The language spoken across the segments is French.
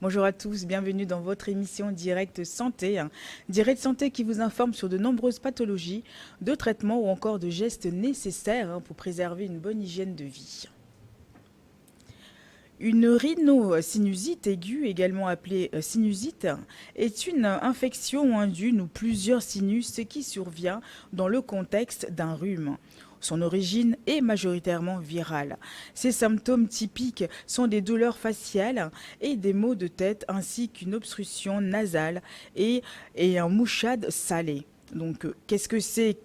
Bonjour à tous, bienvenue dans votre émission Direct Santé. Direct Santé qui vous informe sur de nombreuses pathologies, de traitements ou encore de gestes nécessaires pour préserver une bonne hygiène de vie. Une rhinosinussite aiguë, également appelée sinusite, est une infection d'une ou plusieurs sinus qui survient dans le contexte d'un rhume. Son origine est majoritairement virale. Ses symptômes typiques sont des douleurs faciales et des maux de tête ainsi qu'une obstruction nasale et un mouchade salé. Donc, qu'est-ce que c'est?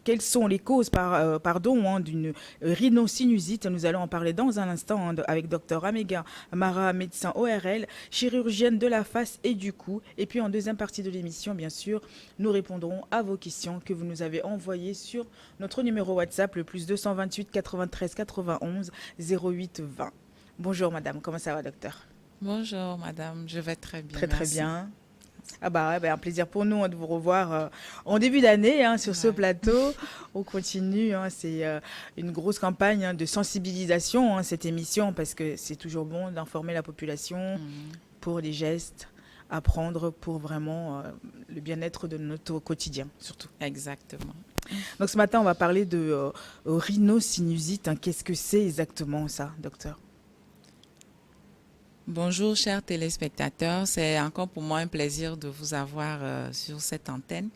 Quelles sont les causes d'une rhinosinusite? Nous allons en parler dans un instant avec Dr Amega Mara, médecin ORL, chirurgienne de la face et du cou. Et puis en deuxième partie de l'émission, bien sûr, nous répondrons à vos questions que vous nous avez envoyées sur notre numéro WhatsApp, le plus 228 93 91 08 20. Bonjour madame, comment ça va docteur? Bonjour madame, je vais très bien, Très très merci. bien. Ah bah ouais, bah, un plaisir pour nous de vous revoir en début d'année sur ce Ouais. plateau. On continue, c'est une grosse campagne de sensibilisation, cette émission, parce que c'est toujours bon d'informer la population Mhm. pour les gestes à prendre pour vraiment le bien-être de notre quotidien, surtout. Exactement. Donc ce matin, on va parler de rhinosinusite. Qu'est-ce que c'est exactement ça, docteur? Bonjour chers téléspectateurs, c'est encore pour moi un plaisir de vous avoir sur cette antenne.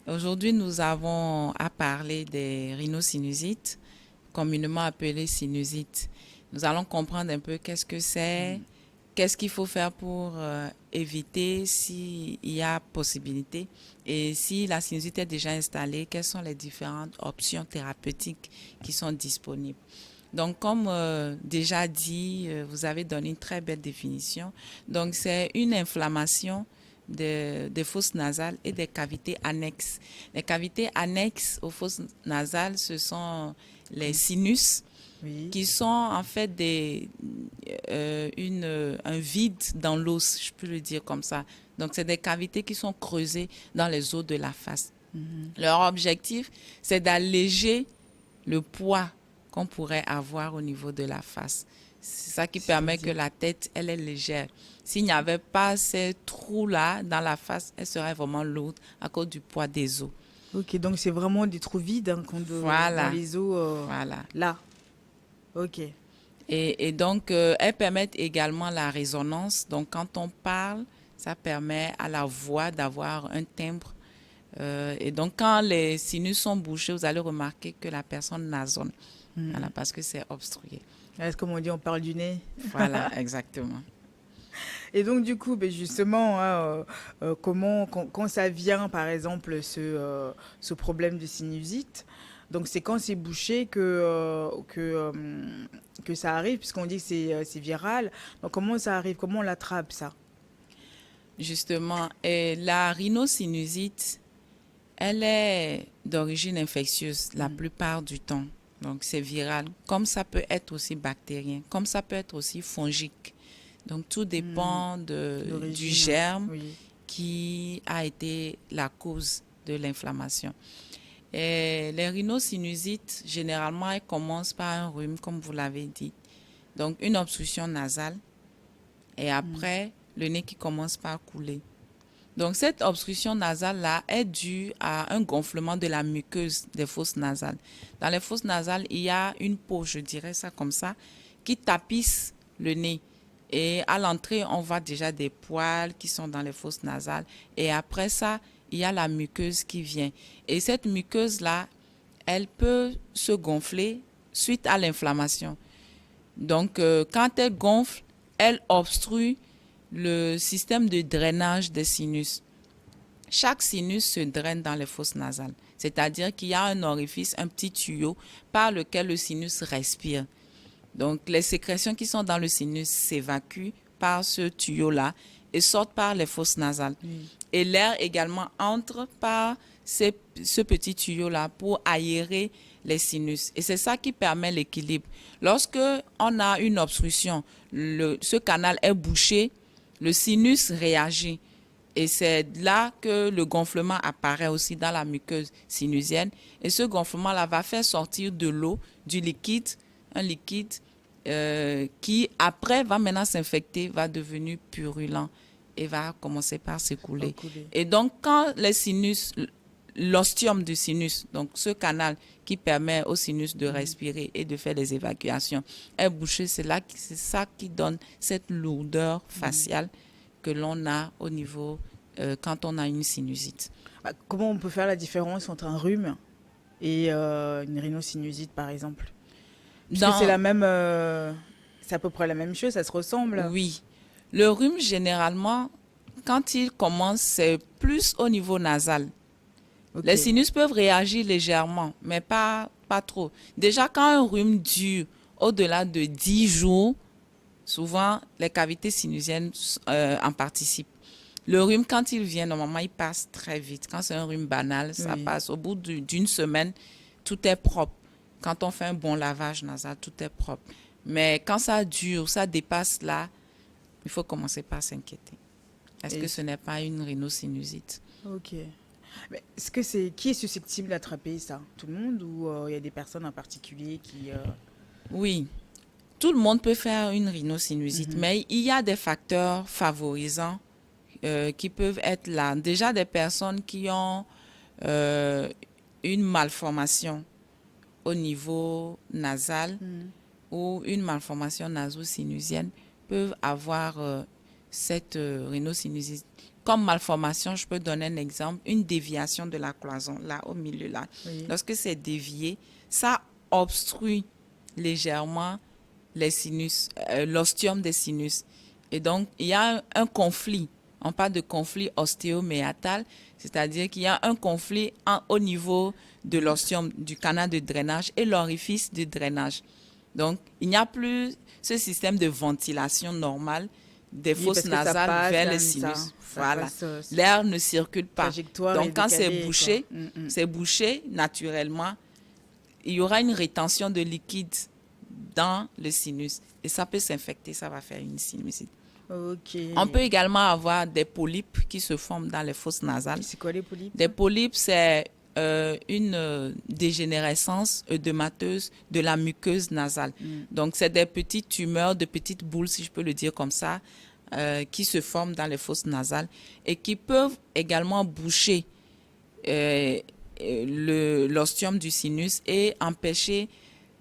Aujourd'hui, nous avons à parler des rhinosinusites, communément appelées sinusites. Nous allons comprendre un peu qu'est-ce que c'est, qu'est-ce qu'il faut faire pour éviter s'il y a possibilité et si la sinusite est déjà installée, quelles sont les différentes options thérapeutiques qui sont disponibles. Donc, comme déjà dit, vous avez donné une très belle définition. Donc, c'est une inflammation des fosses nasales et des cavités annexes. Les cavités annexes aux fosses nasales, ce sont les Comme... sinus Oui. qui sont en fait un vide dans l'os, je peux le dire comme ça. Donc, c'est des cavités qui sont creusées dans les os de la face. Mhm. Leur objectif, c'est d'alléger le poids qu'on pourrait avoir au niveau de la face. C'est ça qui permet que C'est-à-dire... la tête, elle est légère. S'il n'y avait pas ces trous-là dans la face, elle serait vraiment lourde à cause du poids des os. Ok, donc c'est vraiment des trous vides dans Voilà, les os voilà. là. Ok. Et donc, elles permettent également la résonance. Donc, quand on parle, ça permet à la voix d'avoir un timbre. Et donc, quand les sinus sont bouchés, vous allez remarquer que la personne nasonne. Voilà, Mhm. parce que c'est obstrué. Comme on dit, on parle du nez. Voilà, exactement. Et donc du coup, ben justement, comment quand ça vient, par exemple, ce problème de sinusite, donc c'est quand c'est bouché que ça arrive, puisqu'on dit que c'est viral. Donc comment ça arrive? Comment on l'attrape ça? Justement, et la rhinosinusite, elle est d'origine infectieuse la Mhm. plupart du temps. Donc, c'est viral. Comme ça peut être aussi bactérien, comme ça peut être aussi fongique. Donc, tout Mhm. dépend du L'origine, germe oui. qui a été la cause de l'inflammation. Et les rhinosinusites, généralement, elles commencent par un rhume, comme vous l'avez dit. Donc, une obstruction nasale et Mhm. après, le nez qui commence par couler. Donc, cette obstruction nasale-là est due à un gonflement de la muqueuse des fosses nasales. Dans les fosses nasales, il y a une peau, je dirais ça comme ça, qui tapisse le nez. Et à l'entrée, on voit déjà des poils qui sont dans les fosses nasales. Et après ça, il y a la muqueuse qui vient. Et cette muqueuse-là, elle peut se gonfler suite à l'inflammation. Donc, quand elle gonfle, elle obstrue le système de drainage des sinus. Chaque sinus se draine dans les fosses nasales, c'est-à-dire qu'il y a un orifice, un petit tuyau par lequel le sinus respire. Donc, les sécrétions qui sont dans le sinus s'évacuent par ce tuyau-là et sortent par les fosses nasales. Oui. Et l'air également entre par ce petit tuyau-là pour aérer les sinus. Et c'est ça qui permet l'équilibre. Lorsque on a une obstruction, ce canal est bouché, le sinus réagit. Et c'est là que le gonflement apparaît aussi dans la muqueuse sinusienne. Et ce gonflement-là va faire sortir de l'eau, du liquide, un liquide qui après va maintenant s'infecter, va devenir purulent et va commencer par s'écouler. Et donc, quand les sinus, l'ostium du sinus, donc ce canal qui permet au sinus de respirer et de faire des évacuations, est bouché, c'est ça qui donne cette lourdeur faciale que l'on a au niveau quand on a une sinusite. Comment on peut faire la différence entre un rhume et une rhinosinusite, par exemple? Parce que c'est la même, c'est à peu près la même chose, ça se ressemble. Oui. Le rhume, généralement, quand il commence, c'est plus au niveau nasal. Okay. Les sinus peuvent réagir légèrement, mais pas trop. Déjà, quand un rhume dure au-delà de 10 jours, souvent, les cavités sinusiennes en participent. Le rhume, quand il vient, normalement, il passe très vite. Quand c'est un rhume banal, ça passe. Au bout d'une semaine, tout est propre. Quand on fait un bon lavage nasal, tout est propre. Mais quand ça dure, ça dépasse là, il faut commencer par s'inquiéter. Est-ce que ce n'est pas une rhinosinusite? Ok. Mais qui est susceptible d'attraper ça? Tout le monde ou il y a des personnes en particulier qui... Oui, tout le monde peut faire une rhinosinusite, mais il y a des facteurs favorisants qui peuvent être là. Déjà, des personnes qui ont une malformation au niveau nasal ou une malformation naso-sinusienne peuvent avoir cette rhinosinusite. Comme malformation, je peux donner un exemple, une déviation de la cloison, là, au milieu, là. Oui. Lorsque c'est dévié, ça obstrue légèrement les sinus, l'ostium des sinus. Et donc, il y a un conflit. On parle de conflit ostéoméatal, c'est-à-dire qu'il y a un conflit au niveau de l'ostium, du canal de drainage et l'orifice de drainage. Donc, il n'y a plus ce système de ventilation normale des fosses nasales vers les sinus. Voilà. L'air ne circule pas. Donc, quand c'est bouché naturellement, il y aura une rétention de liquide dans le sinus. Et ça peut s'infecter, ça va faire une sinusite. Okay. On peut également avoir des polypes qui se forment dans les fosses nasales. C'est quoi les polypes? Des polypes, c'est une dégénérescence œdémateuse de la muqueuse nasale. Donc, c'est des petites tumeurs, de petites boules, si je peux le dire comme ça, qui se forment dans les fosses nasales et qui peuvent également boucher l'ostium du sinus et empêcher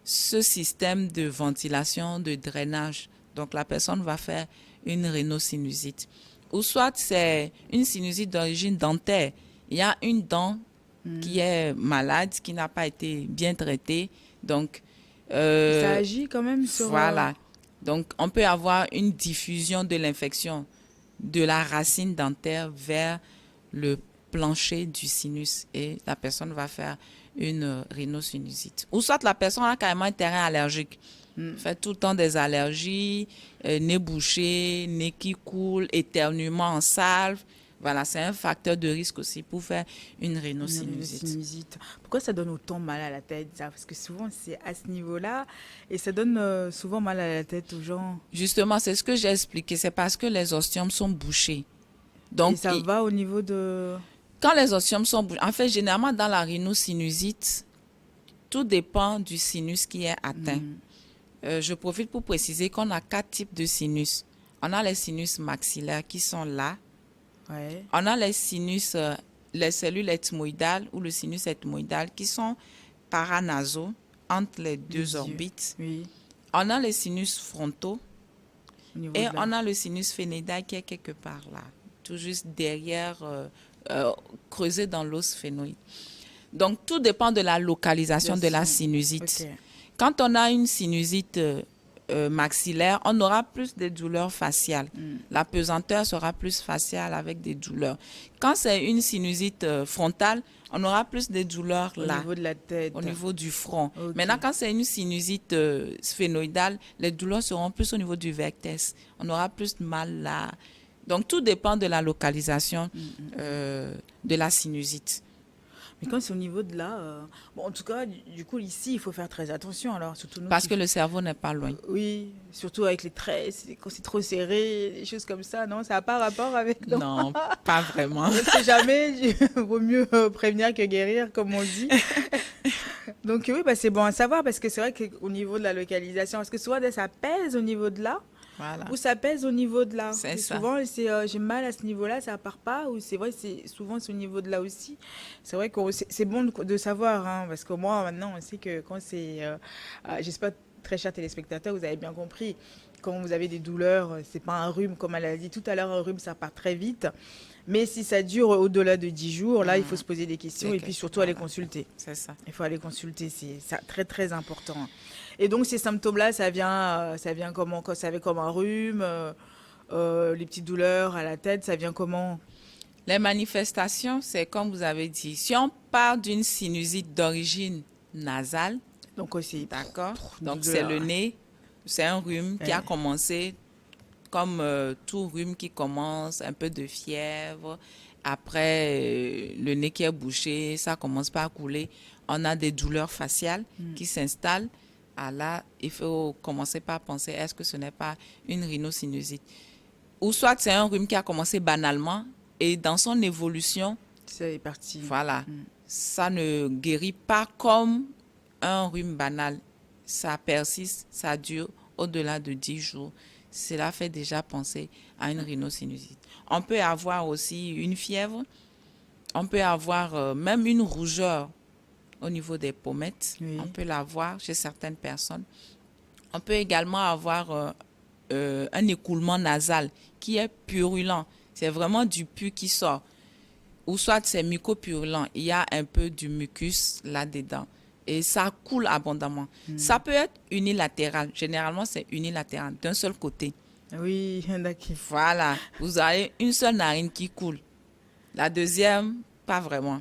ce système de ventilation, de drainage. Donc, la personne va faire une rhinosinusite. Ou soit c'est une sinusite d'origine dentaire. Il y a une dent qui est malade, qui n'a pas été bien traitée. Donc, ça agit quand même sur... Voilà. Donc, on peut avoir une diffusion de l'infection de la racine dentaire vers le plancher du sinus et la personne va faire une rhinosinusite. Ou soit la personne a carrément un terrain allergique. Fait tout le temps des allergies, nez bouché, nez qui coule, éternuement en salve. Voilà, c'est un facteur de risque aussi pour faire une rhinosinusite. Pourquoi ça donne autant mal à la tête, ça? Parce que souvent, c'est à ce niveau-là et ça donne souvent mal à la tête aux gens. Justement, c'est ce que j'ai expliqué. C'est parce que les ostiomes sont bouchés. Donc, et ça va au niveau de... Quand les ostiomes sont bouchés, en fait, généralement, dans la rhinosinusite, tout dépend du sinus qui est atteint. Je profite pour préciser qu'on a 4 types de sinus. On a les sinus maxillaires qui sont là. Ouais. On a les sinus, les cellules ethmoïdales ou le sinus ethmoïdal qui sont paranasaux entre les deux orbites. Oui. On a les sinus frontaux et on a le sinus phénoïdal qui est quelque part là, tout juste derrière, creusé dans l'os phénoïde. Donc, tout dépend de la localisation de la sinusite. Okay. Quand on a une sinusite maxillaire, on aura plus de douleurs faciales. La pesanteur sera plus faciale avec des douleurs. Quand c'est une sinusite frontale, on aura plus de douleurs là, au niveau de la tête, au niveau du front. Okay. Maintenant, quand c'est une sinusite sphénoïdale, les douleurs seront plus au niveau du vertex. On aura plus de mal là. Donc, tout dépend de la localisation de la sinusite. Mais quand c'est au niveau de là, bon, en tout cas, du coup, ici, il faut faire très attention. Alors, surtout nous parce que le cerveau n'est pas loin. Oui, surtout avec les traits, quand c'est trop serré, des choses comme ça, non? Ça n'a pas rapport avec... Non, pas vraiment. On ne sait jamais, il vaut mieux prévenir que guérir, comme on dit. Donc oui, bah, c'est bon à savoir parce que c'est vrai qu'au niveau de la localisation, parce que souvent ça pèse au niveau de là Voilà, ou ça pèse au niveau de là. c'est Et ça. souvent c'est j'ai mal à ce niveau-là, ça part pas ou c'est vrai c'est souvent c'est au niveau de là aussi. C'est vrai que c'est bon de savoir hein, parce qu'au moins maintenant on sait que quand c'est j'espère très chers téléspectateurs, vous avez bien compris. Quand vous avez des douleurs, c'est pas un rhume comme elle a dit tout à l'heure, un rhume ça part très vite. Mais si ça dure au-delà de 10 jours, là, il faut se poser des questions et puis surtout aller Voilà, consulter. c'est ça. Il faut aller consulter, c'est très très important. Et donc ces symptômes-là, ça vient comment? Ça vient comme un rhume, les petites douleurs à la tête, ça vient comment? Les manifestations, c'est comme vous avez dit, si on part d'une sinusite d'origine nasale, Donc aussi, d'accord, des donc c'est le douleurs. nez, c'est un rhume qui a Ouais. commencé comme tout rhume qui commence, un peu de fièvre. Après, le nez qui est bouché, ça commence pas à couler. On a des douleurs faciales qui s'installent. Ah là, il faut commencer par penser, est-ce que ce n'est pas une rhinosinusite? Ou soit c'est un rhume qui a commencé banalement et dans son évolution, C'est parti. voilà, ça ne guérit pas comme un rhume banal. Ça persiste, ça dure au-delà de 10 jours. Cela fait déjà penser à une rhinosinusite. On peut avoir aussi une fièvre, on peut avoir même une rougeur au niveau des pommettes. Oui. On peut l'avoir chez certaines personnes. On peut également avoir un écoulement nasal qui est purulent. C'est vraiment du pus qui sort. Ou soit c'est mucopurulent. Il y a un peu du mucus là-dedans. Et ça coule abondamment. Ça peut être unilatéral. Généralement, c'est unilatéral, d'un seul côté. Oui, d'accord. Voilà. Vous avez une seule narine qui coule. La deuxième, pas vraiment.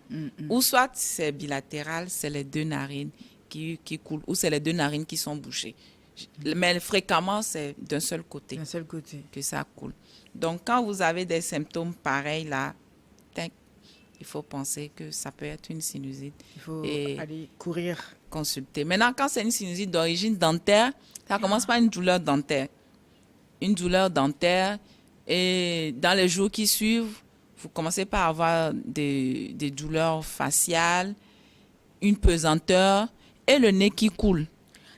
Ou soit c'est bilatéral, c'est les deux narines qui coulent. Ou c'est les deux narines qui sont bouchées. Mais fréquemment, c'est d'un seul côté D'un seul côté. que ça coule. Donc, quand vous avez des symptômes pareils là, il faut penser que ça peut être une sinusite Il faut et aller courir. consulter. Maintenant, quand c'est une sinusite d'origine dentaire, ça commence par une douleur dentaire. Une douleur dentaire et dans les jours qui suivent, vous commencez par avoir des douleurs faciales, une pesanteur et le nez qui coule.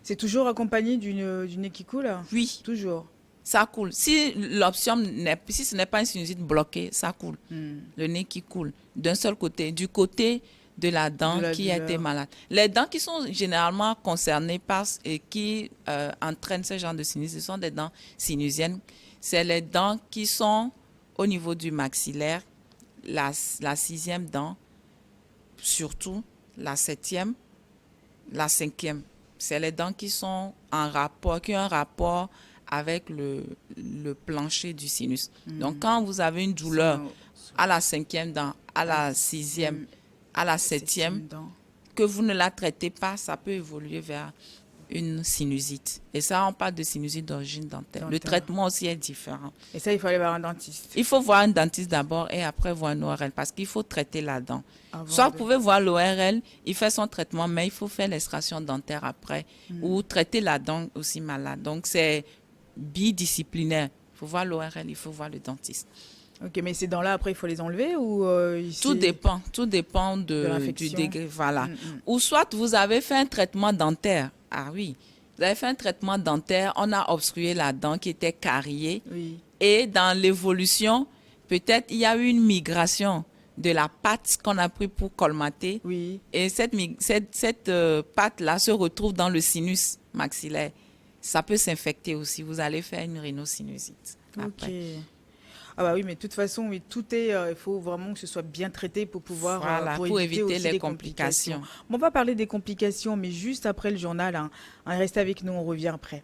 C'est toujours accompagné d'une nez qui coule? Oui, Toujours. ça coule. Si si ce n'est pas une sinusite bloquée, ça coule. Le nez qui coule d'un seul côté, du côté de la dent De la qui a été douleur. malade. Les dents qui sont généralement concernées par et qui entraînent ce genre de sinusite, ce sont des dents sinusiennes. C'est les dents qui sont au niveau du maxillaire, la sixième dent, surtout la septième, la cinquième. C'est les dents qui sont en rapport, qui ont un rapport avec le plancher du sinus. Donc, quand vous avez une douleur à la cinquième dent, à la sixième, à la septième, dent. que vous ne la traitez pas, ça peut évoluer vers une sinusite. Et ça, on parle de sinusite d'origine dentaire. Le Dentaire. traitement aussi est différent. Et ça, il faut aller voir un dentiste. Il faut voir un dentiste d'abord et après voir un ORL parce qu'il faut traiter la dent. Avant Soit de- vous pouvez voir l'ORL, il fait son traitement, mais il faut faire l'extraction dentaire après ou traiter la dent aussi malade. Donc, c'est bidisciplinaire. Il faut voir l'ORL, il faut voir le dentiste. Ok, mais ces dents-là, après, il faut les enlever ou Tout dépend De du l'infection. degré. Voilà. Ou soit vous avez fait un traitement dentaire. Ah oui, vous avez fait un traitement dentaire, on a obstrué la dent qui était cariée. Oui. Et dans l'évolution, peut-être il y a eu une migration de la pâte qu'on a pris pour colmater. Oui. Et cette pâte-là se retrouve dans le sinus maxillaire. Ça peut s'infecter aussi. Vous allez faire une rhinosinusite. Ok. après. Ah bah oui, mais de toute façon, oui, tout est, il faut vraiment que ce soit bien traité pour pouvoir, Voilà, pour éviter aussi les des complications. Bon, on va parler des complications, mais juste après le journal, hein. Restez avec nous, on revient après.